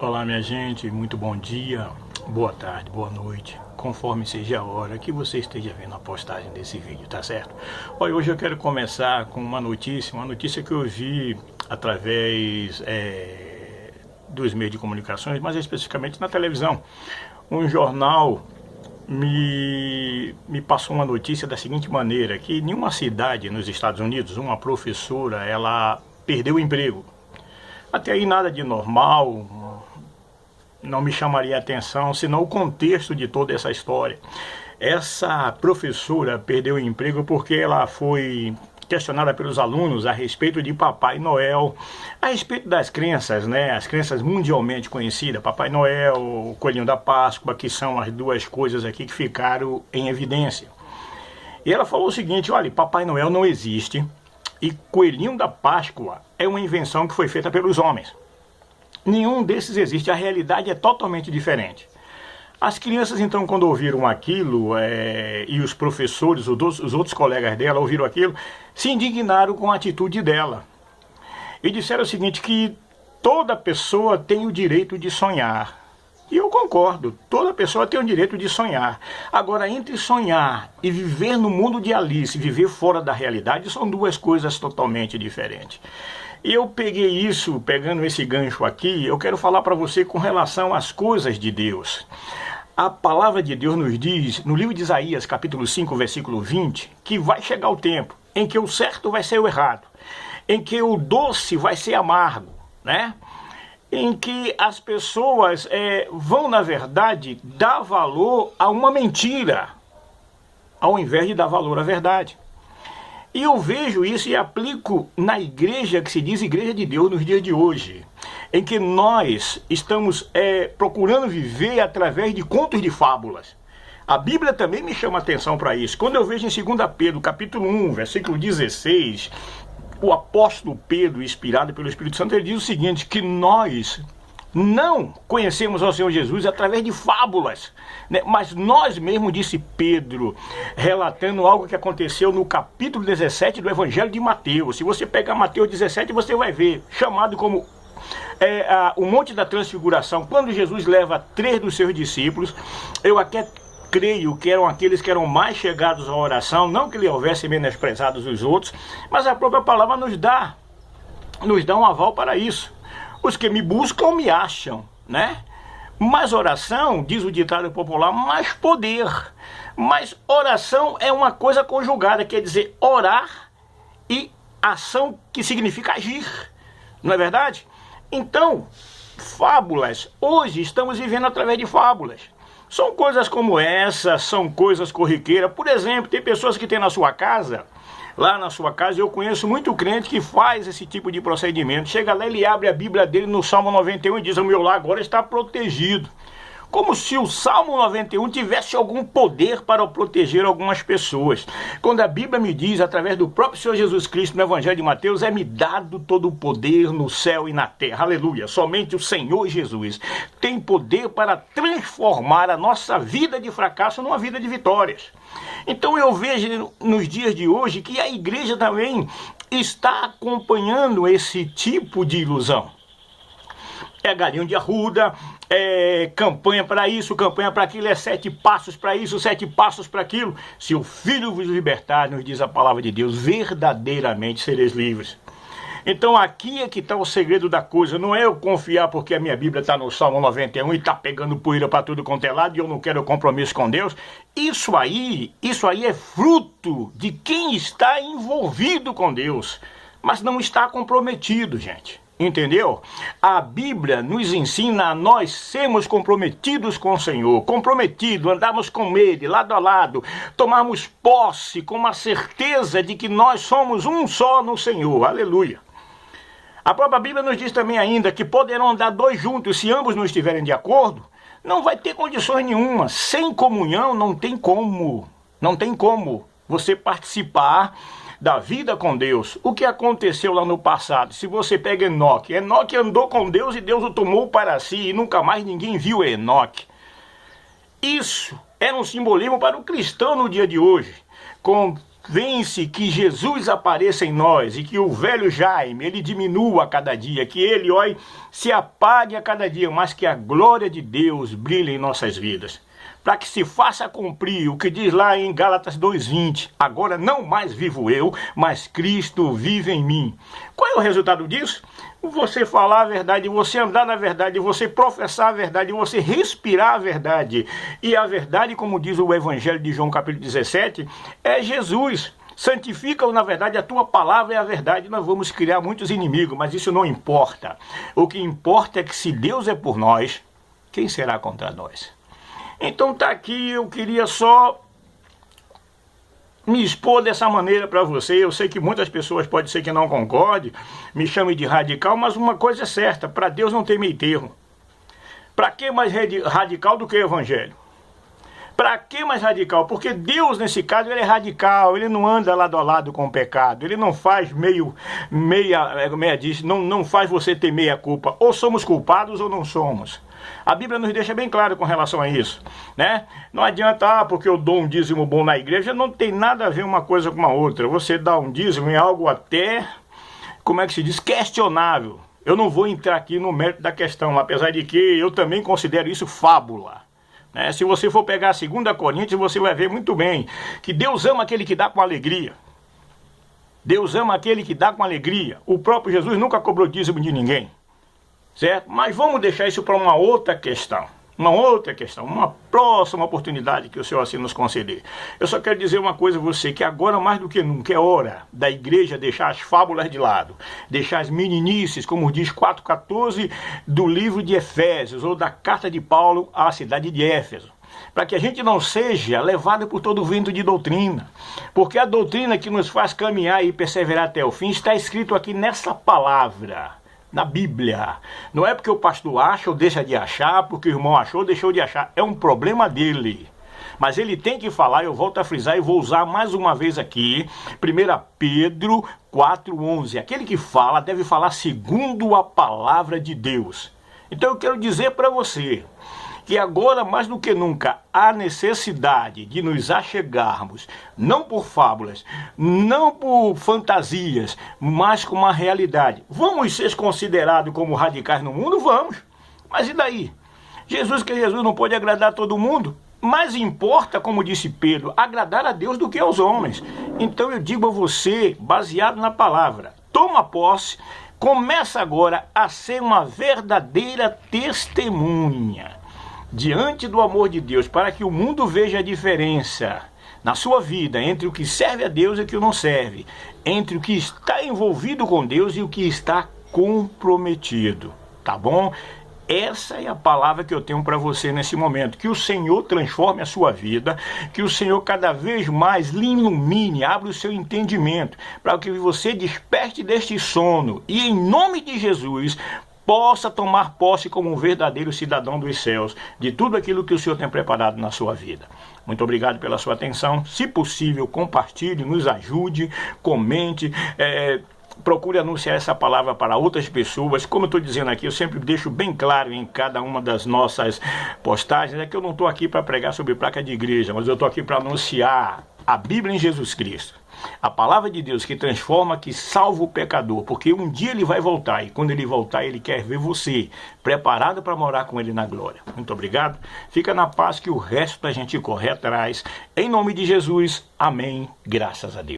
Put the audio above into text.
Olá, minha gente, muito bom dia, boa tarde, boa noite, conforme seja a hora que você esteja vendo a postagem desse vídeo, tá certo? Olha, hoje eu quero começar com uma notícia que eu vi através dos meios de comunicações, mais especificamente na televisão. Um jornal me passou uma notícia da seguinte maneira, que em uma cidade nos Estados Unidos, uma professora, ela perdeu o emprego. Até aí nada de normal, não me chamaria a atenção, senão o contexto de toda essa história. Essa professora perdeu o emprego porque ela foi questionada pelos alunos a respeito de Papai Noel, a respeito das crenças, né? As crenças mundialmente conhecidas, Papai Noel, o Coelhinho da Páscoa, que são as duas coisas aqui que ficaram em evidência. E ela falou o seguinte: olha, Papai Noel não existe e Coelhinho da Páscoa é uma invenção que foi feita pelos homens. Nenhum desses existe, a realidade é totalmente diferente. As crianças, então, quando ouviram aquilo, e os professores, os outros colegas dela ouviram aquilo, se indignaram com a atitude dela. E disseram o seguinte, que toda pessoa tem o direito de sonhar. E eu concordo, toda pessoa tem o direito de sonhar. Agora, entre sonhar e viver no mundo de Alice, viver fora da realidade, são duas coisas totalmente diferentes. E eu pegando esse gancho aqui, eu quero falar para você com relação às coisas de Deus. A palavra de Deus nos diz, no livro de Isaías, capítulo 5, versículo 20, que vai chegar o tempo em que o certo vai ser o errado, em que o doce vai ser amargo, né? Em que as pessoas vão, na verdade, dar valor a uma mentira, ao invés de dar valor à verdade. E eu vejo isso e aplico na igreja que se diz Igreja de Deus nos dias de hoje, em que nós estamos procurando viver através de contos de fábulas. A Bíblia também me chama atenção para isso. Quando eu vejo em 2 Pedro, capítulo 1, versículo 16, o apóstolo Pedro, inspirado pelo Espírito Santo, ele diz o seguinte, que nós não conhecemos ao Senhor Jesus através de fábulas, né? Mas nós mesmos, disse Pedro, relatando algo que aconteceu no capítulo 17 do Evangelho de Mateus. Se você pegar Mateus 17, você vai ver, chamado como o Monte da Transfiguração, quando Jesus leva 3 dos seus discípulos. Eu até creio que eram aqueles que eram mais chegados à oração, não que lhe houvessem menosprezados os outros, mas a própria palavra nos dá um aval para isso. Os que me buscam me acham, né? Mais oração, diz o ditado popular, mais poder. Mas oração é uma coisa conjugada, quer dizer, orar e ação, que significa agir, não é verdade? Então, fábulas, hoje estamos vivendo através de fábulas. São coisas como essa, são coisas corriqueiras. Por exemplo, tem pessoas que têm na sua casa, lá na sua casa, eu conheço muito crente que faz esse tipo de procedimento. Chega lá, ele abre a Bíblia dele no Salmo 91 e diz, o meu lar agora está protegido. Como se o Salmo 91 tivesse algum poder para proteger algumas pessoas. Quando a Bíblia me diz, através do próprio Senhor Jesus Cristo, no Evangelho de Mateus, é-me dado todo o poder no céu e na terra. Aleluia. Somente o Senhor Jesus tem poder para transformar a nossa vida de fracasso numa vida de vitórias. Então eu vejo nos dias de hoje que a igreja também está acompanhando esse tipo de ilusão. É galinho de arruda, campanha para isso, campanha para aquilo, 7 passos para isso, 7 passos para aquilo. Se o Filho vos libertar, nos diz a palavra de Deus, verdadeiramente sereis livres. Então aqui é que está o segredo da coisa, não é eu confiar porque a minha Bíblia está no Salmo 91 e está pegando poeira para tudo quanto é lado e eu não quero compromisso com Deus. Isso aí é fruto de quem está envolvido com Deus, mas não está comprometido, gente. Entendeu? A Bíblia nos ensina a nós sermos comprometidos com o Senhor, andarmos com Ele, lado a lado, tomarmos posse com a certeza de que nós somos um só no Senhor. Aleluia. A própria Bíblia nos diz também ainda que poderão andar 2 juntos se ambos não estiverem de acordo. Não vai ter condições nenhuma. Sem comunhão não tem como você participar da vida com Deus. O que aconteceu lá no passado? Se você pega Enoque andou com Deus e Deus o tomou para si e nunca mais ninguém viu Enoque. Isso era um simbolismo para o cristão no dia de hoje. Com Vence que Jesus apareça em nós e que o velho Jaime, ele diminua a cada dia, que ele, olha, se apague a cada dia, mas que a glória de Deus brilhe em nossas vidas. Para que se faça cumprir o que diz lá em Gálatas 2:20, agora não mais vivo eu, mas Cristo vive em mim. Qual é o resultado disso? Você falar a verdade, você andar na verdade, você professar a verdade, você respirar a verdade. E a verdade, como diz o Evangelho de João capítulo 17, é Jesus. Santifica-o na verdade, a tua palavra é a verdade. Nós vamos criar muitos inimigos, mas isso não importa. O que importa é que se Deus é por nós, quem será contra nós? Então tá aqui, eu queria só me expor dessa maneira para você. Eu sei que muitas pessoas pode ser que não concordem, me chamem de radical, mas uma coisa é certa, para Deus não tem meio termo. Para que mais radical do que o Evangelho? Para que mais radical? Porque Deus, nesse caso, ele é radical, ele não anda lado a lado com o pecado, ele não faz não faz você ter meia culpa. Ou somos culpados ou não somos. A Bíblia nos deixa bem claro com relação a isso, né? Não adianta, porque eu dou um dízimo bom na igreja, não tem nada a ver uma coisa com uma outra. Você dá um dízimo em algo até, como é que se diz, questionável. Eu não vou entrar aqui no mérito da questão, apesar de que eu também considero isso fábula. Se você for pegar a 2 Coríntios, você vai ver muito bem que Deus ama aquele que dá com alegria. Deus ama aquele que dá com alegria. O próprio Jesus nunca cobrou dízimo de ninguém. Certo? Mas vamos deixar isso para uma outra questão. Uma próxima oportunidade que o Senhor assim nos conceder. Eu só quero dizer uma coisa a você, que agora mais do que nunca é hora da igreja deixar as fábulas de lado, deixar as meninices, como diz 4,14 do livro de Efésios, ou da carta de Paulo à cidade de Éfeso, para que a gente não seja levado por todo o vento de doutrina, porque a doutrina que nos faz caminhar e perseverar até o fim está escrito aqui nessa palavra, na Bíblia. Não é porque o pastor acha ou deixa de achar, porque o irmão achou ou deixou de achar. É um problema dele. Mas ele tem que falar, eu volto a frisar e vou usar mais uma vez aqui, 1 Pedro 4,11. Aquele que fala deve falar segundo a palavra de Deus. Então eu quero dizer para você que agora mais do que nunca há necessidade de nos achegarmos, não por fábulas, não por fantasias, mas com uma realidade. Vamos ser considerados como radicais no mundo? Vamos. Mas e daí? Jesus não pode agradar todo mundo? Mais importa, como disse Pedro, agradar a Deus do que aos homens. Então eu digo a você, baseado na palavra, toma posse, começa agora a ser uma verdadeira testemunha diante do amor de Deus, para que o mundo veja a diferença na sua vida entre o que serve a Deus e o que não serve, entre o que está envolvido com Deus e o que está comprometido, tá bom? Essa é a palavra que eu tenho para você nesse momento. Que o Senhor transforme a sua vida, que o Senhor cada vez mais lhe ilumine, abra o seu entendimento, para que você desperte deste sono e, em nome de Jesus, possa tomar posse como um verdadeiro cidadão dos céus, de tudo aquilo que o Senhor tem preparado na sua vida. Muito obrigado pela sua atenção. Se possível, compartilhe, nos ajude, comente, procure anunciar essa palavra para outras pessoas. Como eu estou dizendo aqui, eu sempre deixo bem claro em cada uma das nossas postagens, é que eu não estou aqui para pregar sobre placa de igreja, mas eu estou aqui para anunciar a Bíblia em Jesus Cristo. A palavra de Deus que transforma, que salva o pecador, porque um dia ele vai voltar, e quando ele voltar ele quer ver você preparado para morar com ele na glória. Muito obrigado, fica na paz que o resto da gente corre atrás, em nome de Jesus, amém, graças a Deus.